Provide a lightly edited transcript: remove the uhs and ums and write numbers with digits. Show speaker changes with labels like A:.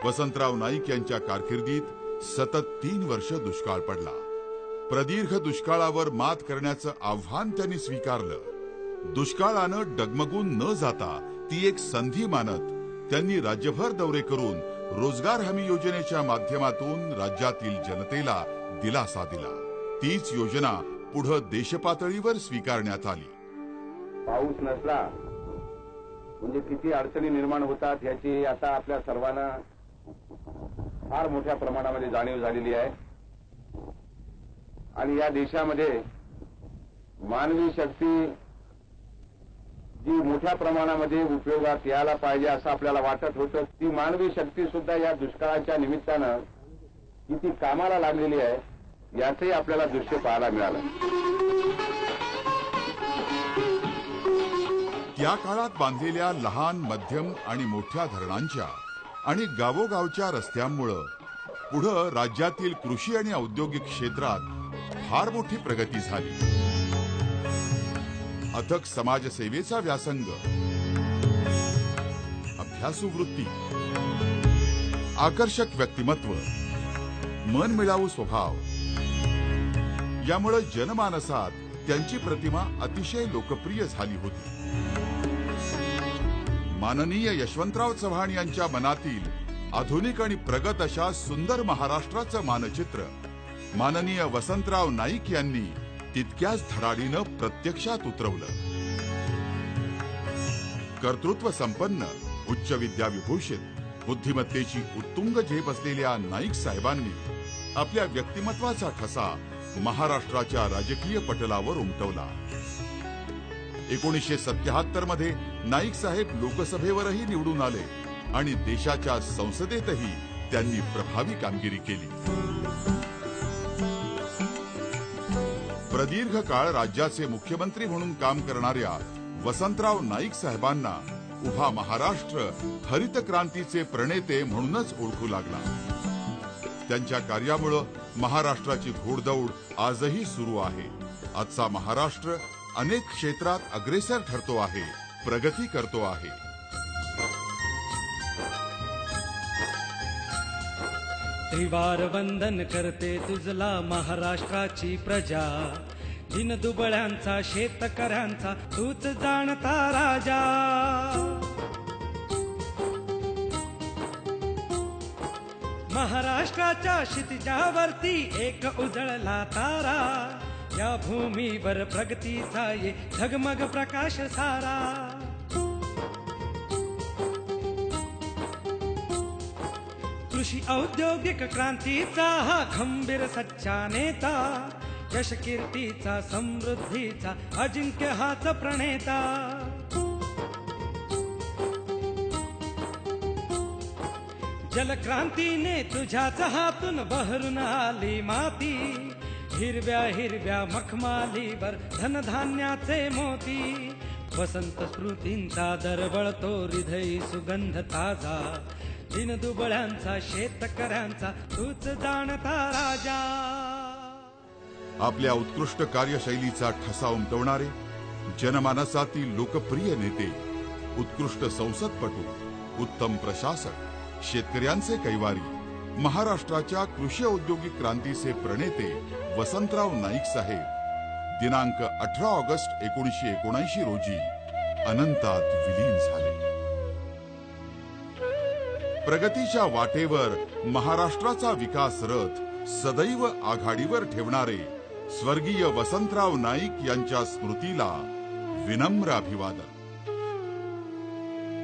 A: वसंतराव नाईक यांच्या कारकिर्दीत सतत 3 वर्ष दुष्काळ पडला। प्रदीर्घ दुष्काळावर मात करण्याचं आव्हान त्यांनी स्वीकारलं। दुष्काळानं डगमगून न जाता ती एक संधी मानत त्यांनी राज्यभर दौरे करून रोजगार हमी योजनेच्या माध्यमातून राज्यातील जनतेला दिलासा दिला। तीच योजना पुढे देशपातळीवर स्वीकारण्यात आली।
B: पाऊस नसला म्हणजे किती अडचणी निर्माण होतात याची आता आपल्या सर्वांना फार मोठ्या प्रमाणामध्ये जाणीव झालेली आहे। आणि या देशामध्ये मानवी शक्ती जी मोठ्या प्रमाणामध्ये उपयोगात यायला पाहिजे असं आपल्याला वाटत होतं, ती मानवी शक्ती सुद्धा या दुष्काळाच्या निमित्तानं किती कामाला लागलेली आहे याचंही आपल्याला दृश्य पाहायला मिळालं।
A: त्या काळात बांधलेल्या लहान मध्यम आणि मोठ्या धरणांच्या आणि गावोगावच्या रस्त्यांमुळे पुढे राज्यातील कृषी आणि औद्योगिक क्षेत्रात फार मोठी प्रगती झाली। अथक समाजसेवेचा व्यासंग, अभ्यासू वृत्ती, आकर्षक व्यक्तिमत्व, मनमिळावू स्वभाव यामुळे जनमानसात त्यांची प्रतिमा अतिशय लोकप्रिय झाली होती। माननीय यशवंतराव चव्हाण यांच्या मनातील आधुनिक आणि प्रगत अशा सुंदर महाराष्ट्राचं मानचित्र माननीय वसंतराव नाईक यांनी तितक्याच धडाडीनं प्रत्यक्षात उतरवलं। कर्तृत्व संपन्न, उच्च विद्याविभूषित, बुद्धिमत्तेची उत्तुंग झेप असलेल्या नाईक साहेबांनी आपल्या व्यक्तिमत्वाचा ठसा महाराष्ट्राच्या राजकीय पटलावर उमटवला। 1977 मध्ये नाईक साहेब लोकसभेवरही निवडून आले आणि देशाच्या संसदेतही त्यांनी प्रभावी कामगिरी केली। प्रदीर्घ काळ राज्याचे मुख्यमंत्री म्हणून काम करणाऱ्या वसंतराव नाईक साहेबांना उभा महाराष्ट्र हरित क्रांतीचे प्रणेते म्हणूनच ओळखू लागला। त्यांच्या कार्यामुळे महाराष्ट्राची घोडदौड आजही सुरू आहे। आजचा महाराष्ट्र अनेक क्षेत्रात अग्रेसर ठरतो आहे, प्रगती करतो आहे।
C: त्रिवार वंदन करते तुझला महाराष्ट्राची प्रजा, दिन दुबळ्यांचा शेतकऱ्यांचा तूच जाणता राजा। महाराष्ट्राच्या क्षितिजावरती एक उजळला तारा, या भूमीवर प्रगतीचा ये झगमग प्रकाश सारा। कृषी औद्योगिक क्रांतीचा हा खंबीर सच्चा नेता, यश कीर्तीचा समृद्धीचा अजिंक्य हाच प्रणेता। जलक्रांतीने तुझ्याच हातून बहरून आली माती, हिरव्या हिरव्या मखमालीवर धनधान्याचे मोती। वसंत स्मृतींचा दरवळतो हृदयी सुगंध ताजा, दिन दुबळ्यांचा शेतकऱ्यांचा तूच जाणता राजा।
A: आपल्या उत्कृष्ट कार्यशैलीचा ठसा उमटवणारे, जनमानसातील लोकप्रिय नेते, उत्कृष्ट संसदपटू, उत्तम प्रशासक, शेतकऱ्यांचे कैवारी, महाराष्ट्राच्या कृषी औद्योगिक क्रांतीचे प्रणेते वसंतराव नाईक साहेब दिनांक 18 ऑगस्ट 1979 रोजी अनंतात विलीन झाले। प्रगतीच्या वाटेवर महाराष्ट्राचा विकास रथ सदैव आघाडीवर ठेवणारे स्वर्गीय वसंतराव नाईक यांच्या स्मृतीला विनम्र अभिवादन।